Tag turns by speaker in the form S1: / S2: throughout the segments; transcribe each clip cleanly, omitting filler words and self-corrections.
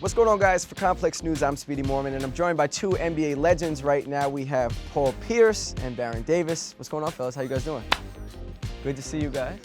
S1: What's going on, guys? For Complex News, I'm Speedy Mormon, and I'm joined by two NBA legends right now. We have Paul Pierce and Baron Davis. What's going on, fellas? How you guys doing? Good to see you guys.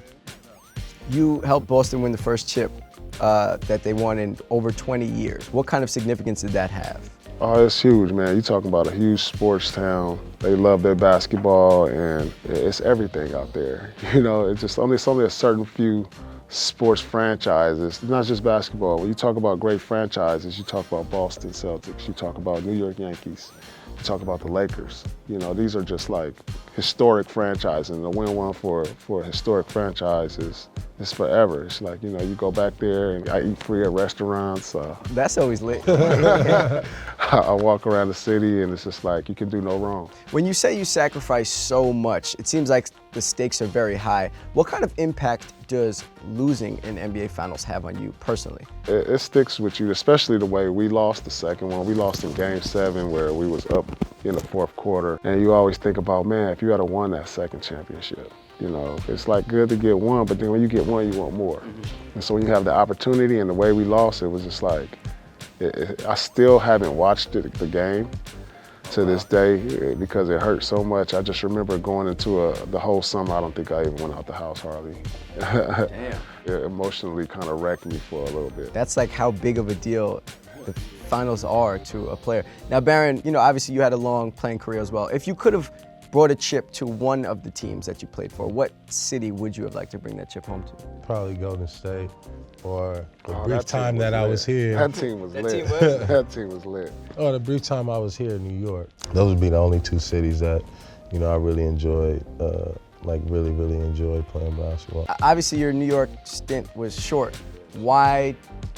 S1: You helped Boston win the first chip that they won in over 20 years. What kind of significance did that have?
S2: Oh, it's huge, man. You're talking about a huge sports town. They love their basketball, and it's everything out there. You know, it's only a certain few sports franchises, not just basketball. When you talk about great franchises, you talk about Boston Celtics, you talk about New York Yankees, you talk about the Lakers. You know, these are just like historic franchises, and to win one for a historic franchise is forever. It's like, you know, you go back there and I eat free at restaurants.
S1: That's always lit.
S2: I walk around the city and it's just like, you can do no wrong.
S1: When you say you sacrifice so much, it seems like the stakes are very high. What kind of impact does losing in NBA Finals have on you personally?
S2: It sticks with you, especially the way we lost the second one. We lost in Game 7 where we was up in the fourth quarter. And you always think about, man, if you had won that second championship. You know, it's like good to get one, but then when you get one, you want more. And so when you have the opportunity and the way we lost, it was just like, I still haven't watched the game to this day because it hurt so much. I just remember going into the whole summer, I don't think I even went out the house hardly.
S1: Damn.
S2: It emotionally kind of wrecked me for a little bit.
S1: That's like how big of a deal the finals are to a player. Now, Baron, you know, obviously you had a long playing career as well. If you could have brought a chip to one of the teams that you played for, what city would you have liked to bring that chip home to?
S3: Probably Golden State, or the
S2: Oh,
S3: brief
S2: that team
S3: time
S2: was
S3: that I
S2: lit.
S3: was here.
S2: That team was
S1: That
S2: lit.
S1: team was?
S2: That team was lit.
S3: Oh, the brief time I was here in New York. Those would be the only two cities that, you know, I really enjoyed, really enjoyed playing basketball.
S1: Obviously your New York stint was short. Why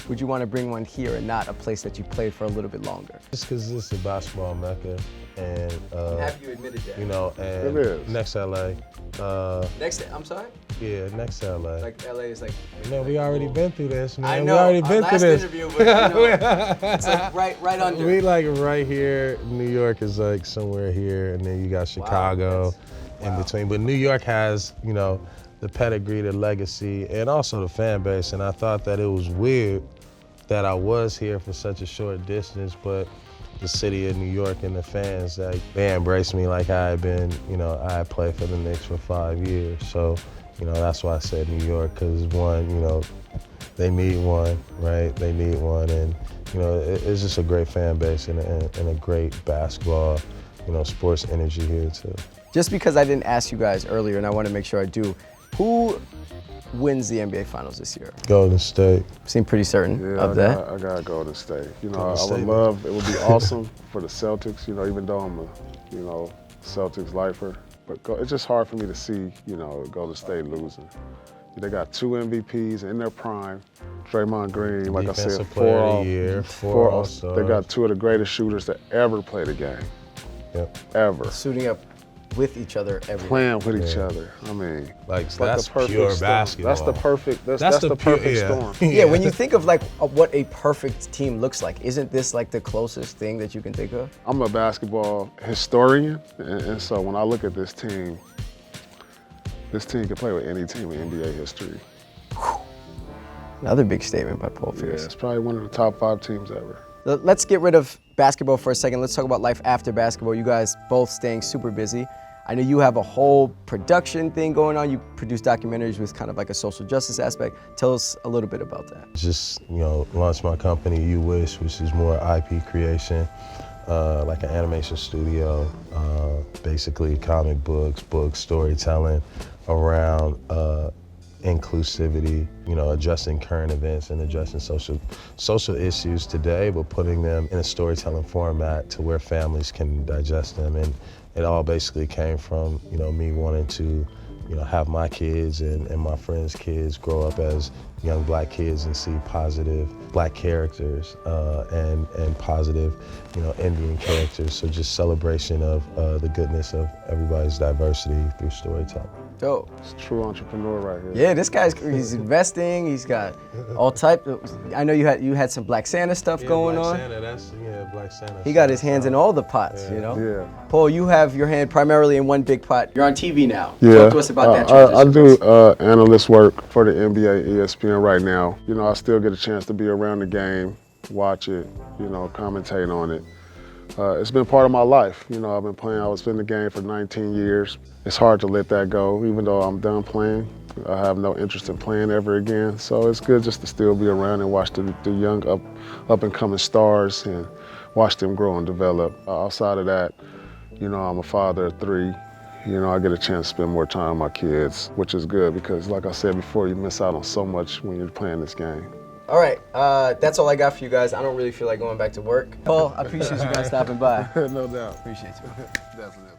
S1: would you want to bring one here and not a place that you played for a little bit longer?
S3: Just because it's a basketball mecca, and
S1: Have you admitted that?
S3: you know, and
S2: It is.
S3: next to LA.
S1: I'm sorry?
S3: Yeah, next to LA.
S1: Like LA is like.
S3: Man, we already been through this, man.
S1: I know.
S3: We already been
S1: last
S3: through this.
S1: interview, but you know, it's like right under.
S3: We like right here. New York is like somewhere here, and then you got Chicago in between. But New York has, you know, the pedigree, the legacy, and also the fan base. And I thought that it was weird that I was here for such a short distance, but the city of New York and the fans, like, they embraced me like I had been, you know, I had played for the Knicks for 5 years. So, you know, that's why I said New York, because one, you know, they need one, right? They need one, and, you know, it's just a great fan base and a great basketball, you know, sports energy here too.
S1: Just because I didn't ask you guys earlier, and I want to make sure I do, who wins the NBA Finals this year?
S3: Golden State.
S1: Seem pretty certain
S2: Yeah,
S1: of that.
S2: I gotta go to State. You know,
S3: Golden
S2: I
S3: State,
S2: would love, it would be awesome for the Celtics, you know, even though I'm a, you know, Celtics lifer. But it's just hard for me to see, you know, Golden State losing. They got 2 MVPs in their prime. Draymond Green, like I said,
S3: Defensive player of the year, four All-Stars.
S2: They got 2 of the greatest shooters that ever played a game.
S3: Yep.
S2: Ever.
S1: Suiting up with each other every
S2: Playing with each other. I mean,
S3: Like,
S2: it's
S3: that's
S2: the perfect
S3: pure
S2: storm.
S3: basketball.
S2: That's the perfect, that's the
S3: pure-
S2: perfect
S3: yeah.
S2: storm.
S1: Yeah, when you think of like what a perfect team looks like, isn't this like the closest thing that you can think of?
S2: I'm a basketball historian, and so when I look at this team can play with any team in NBA history.
S1: Another big statement by Paul
S2: Yeah,
S1: Pierce.
S2: it's probably one of the top 5 teams ever.
S1: Let's get rid of basketball for a second. Let's talk about life after basketball. You guys both staying super busy. I know you have a whole production thing going on. You produce documentaries with kind of like a social justice aspect. Tell us a little bit about that.
S3: Just, you know, launched my company, You Wish, which is more IP creation, like an animation studio, basically comic books, storytelling around inclusivity, you know, addressing current events and addressing social issues today, but putting them in a storytelling format to where families can digest them. And it all basically came from, you know, me wanting to, you know, have my kids and my friends' kids grow up as young Black kids and see positive Black characters and positive, you know, Indian characters. So just celebration of the goodness of everybody's diversity through storytelling.
S1: Dope.
S2: It's a true entrepreneur right here.
S1: Yeah, this guy's he's investing. He's got all type. I know you had some Black Santa stuff going
S3: Black
S1: on.
S3: Santa, Black Santa.
S1: He got his hands in all the pots, you know.
S2: Yeah.
S1: Paul, you have your hand primarily in one big pot. You're on TV now.
S2: Yeah.
S1: Talk to us about that
S2: I
S1: transition.
S2: do analyst work for the NBA, ESPN right now. You know, I still get a chance to be around the game, watch it, you know, commentate on it. It's been part of my life. You know, I was in the game for 19 years. It's hard to let that go, even though I'm done playing. I have no interest in playing ever again. So it's good just to still be around and watch the young up and coming stars and watch them grow and develop. Outside of that, you know, I'm a father of 3. You know, I get a chance to spend more time with my kids, which is good because, like I said before, you miss out on so much when you're playing this game.
S1: All right, that's all I got for you guys. I don't really feel like going back to work. Paul, I appreciate you guys stopping by.
S2: No doubt.
S1: Appreciate you.
S2: Definitely.